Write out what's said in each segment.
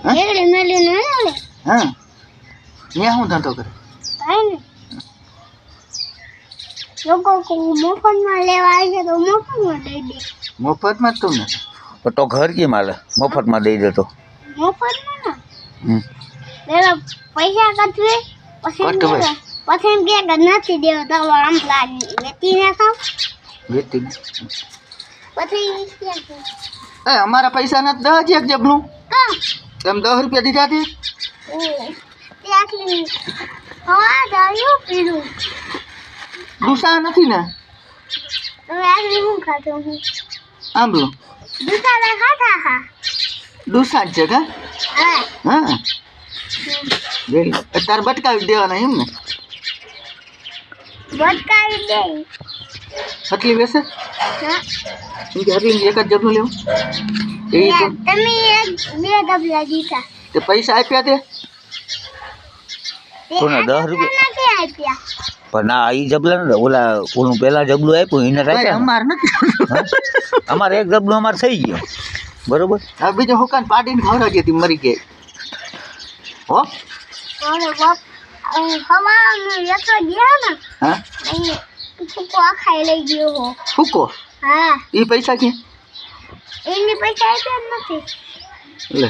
હા એડે મેલે ન લે હા ન્યા હું ધંધો કરે કાઈ ને લોકો કો મફતમાં લેવા આવે છે તો મફતમાં દઈ દે મફતમાં જ તમને તો ઘર કેમ હાલે મફતમાં દઈ દેતો મફતમાં ના હમ પેલા પૈસા કટવે કટવે. પછી એમ કે નથી દેવા તો આમ પ્લાન વેચી નાખાવ વેતી પછી એ અમારા પૈસા નથી 10 એક જબલું કા એમ 10 રૂપિયા દીધા તે તે આખી હવા જાયું પીડું દુસા નથી ને તમે આખી હું ખાતો હું આંબલો દુકાને ખાતા હા દુસા જ છે કા હા હા વેરી તાર બટકાવી દેવાના એમ ને બટકાવી દે આટલી વેસે હા એમ કે આટલી એક જ જબલું લેવું એ તો તમે બે ડબલા દીધા તે પૈસા આપ્યા તે કોને 10 રૂપિયા નથી આપ્યા પણ ના ઈ જબલા ને ઓલું પેલા જબલું આપ્યું એને રાખ્યા અમાર નથી અમારે એક જબલું અમારે થઈ ગયો બરોબર હવે બીજો હુકાન પાડીને ખવડાવી હતી મરી ગઈ હો અરે બાપ હવાનું યતો ગયા ને હા અહીં ફૂકો ખાઈ લઈ ગયો હો ફૂકો હા એ પૈસા કે એની પૈસા આપ્યા જ નથી લે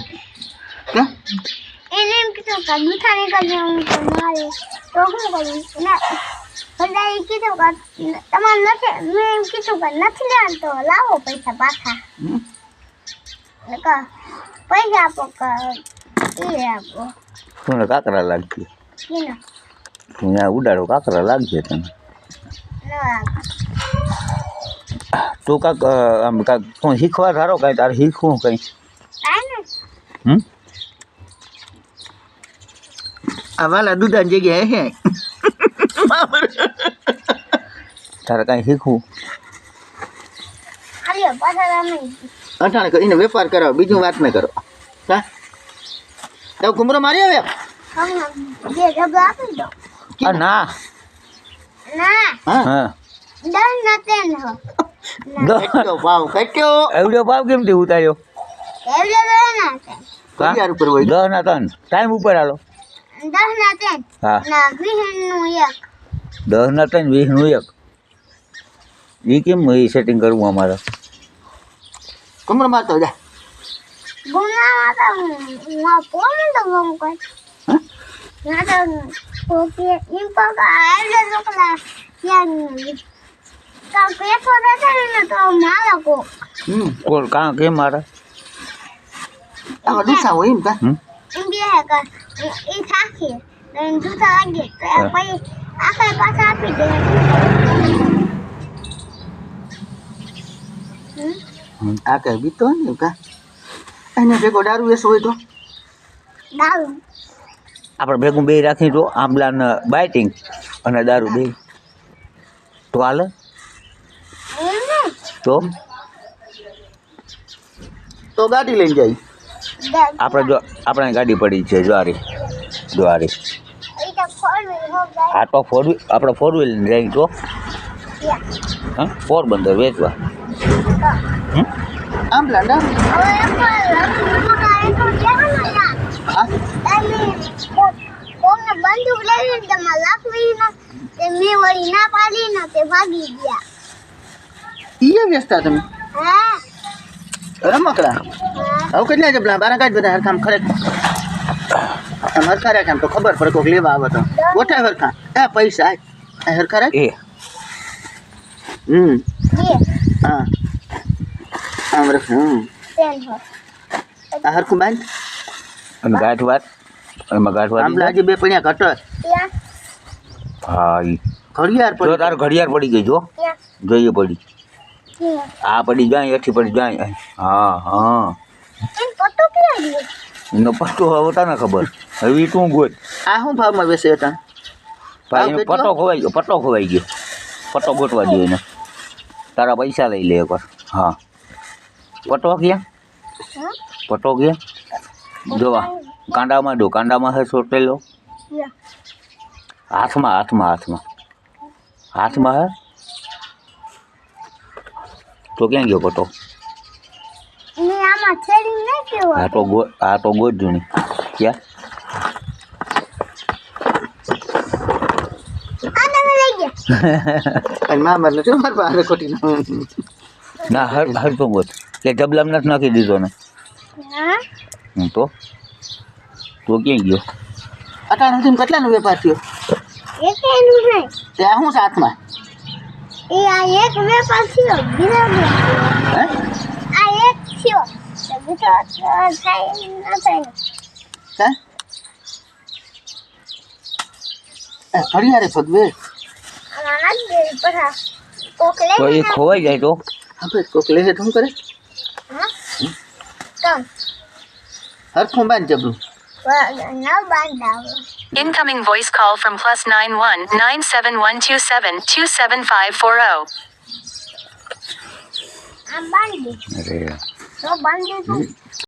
કે એને એમ કીધું કે દુકાને કરી હું તો મારે તો શું કરું ના બધાએ કીધું કે તમારે નથી મેં એમ કીધું કે નથી લેવાનું તો લાવો પૈસા પાછા પૈસા આપો કે એ આપો તું કાકરા લાગશે કીનો તું ત્યાં ઉડાડો કાકરા લાગશે તને તું કાંક આમ કાંક તું શીખવા ધારો કાંઈ તારે શીખવું કંઈ હમ આ વાલા દૂધાની જગ્યાએ હે તારે કાંઈ શીખવું હાલ્યો પાછા તમે અટાણે કરીને વેપાર કરાવો બીજું વાત ન કરો હા તો કુમરો મારી આવે બે ડબ્બા આપી દો આ ના ના હા હા 10 ના 3 હો કટ્યો ભાવ કટ્યો એવડો ભાવ કેમથી ઉતાર્યો એવડે તો ના કા? 10 ઉપર હોય 10 ના 3 ટાઈમ ઉપર હાલો 10 ના 3 હા ના 20 નું એક 10 ના 3 20 નું એક એ કેમ એ સેટિંગ કરવું અમારે કુમરો મારતો જા ગુના માતા હું પોમ તો ગમ કોઈ હા ના તો ઓકે ઇમ પકા એવડે લોકલા યાન કા પેસો દેતા ને તો મારા કો કોલ કાં કેમ મારે આ દુસા હોય એમ કા હમ એમ કે કા એ થાકે then જૂતા લાગે તો પછી આખા પાછા આપી દે આ કઈ બીતો ને કા એને ભેગો દારૂ વેસો હોય તો દારૂ આપણે ભેગું બે રાખી તો આંબલા ને બાઇટિંગ અને દારૂ બે તો હાલે એમને તો ગાડી લઈને જાય આપણે જો આપણે ગાડી પડી છે જ્વારી એ તો ફોરવી હો ગઈ આ તો આપણે ફોર વ્હીલ જઈ તો યા હા પોરબંદર વેચવા હમ આંબલા ના હવે એક તો કેવું ના હા તમે કોને બંદૂક લઈને તમારે લાકડી ના તે મેં વળી ના પાડી ના તે ભાગી ગયા ઈએ વેચતા તમે હા રમકડા હવે કેટલા જબલા બારા કાઢ બધા હરખામ ખરે આમ હરખા રાખ આમ તો ખબર પડે કોઈક લેવા આવે તો ગોઠા હરખા એ પૈસા આ હરખા રાખ એ બે હા આમ રખ તેલ હો આ હરખું બાંધ અને ગાંઠ વાત એમાં ગાંઠ આંબલા વાત હજી બે પણ્યા કટર ત્યાં હા ઈ ઘડિયાળ જો પર તાર ઘડિયાળ પડી ગઈ જો ત્યાં જોઈએ પડી ત્યાં આ પડી જાય એઠી પડી જાય હા હા એમ પતો ક્યાં ગયો એનો પટ્ટો હવે તને ખબર હવે ઈ તું ગોત આ શું ભાવમાં વેચે હતા ભાઈ એનો પટ્ટો ખોવાઈ ગયો પટ્ટો ગોતવા દે એને તારા પૈસા લઈ લે એકવાર હા પટ્ટો ક્યાં હા પટ્ટો ક્યાં જોવા કાંડામાં હે સોટેલો યા હાથમાં હે તો ક્યાં ગયો પટ્ટો મેં આમાં છેડી નહીં કેવું આ તો ગોજું નહીં ક્યાં આ તમે લઈ ગયા અને મામા નથી મારા પાસે ખોટી ના હર તો ગોત કે ડબલામ નથી નાખી દીધો ને હા તો ક્યાં ગયો અટાણા સુધી કેટલાનો વેપાર થયો એક એનું નહીં ત્યાં શું સાથમાં એ આ એક વેપાર થયો બીજો હે આ એક થયો તો બીજો થાય ના થાય હે ઘડિયાળે ભગવે આમાં નથી પરા કોક લે તો એ ખોવાઈ જાય તો હવે કોક લે શું કરે હા કમ હરખું બાંધ જબરું ના બાંધાવો Incoming voice call from +91 97127 27540. આ બાંધી અરે તો બાંધી તું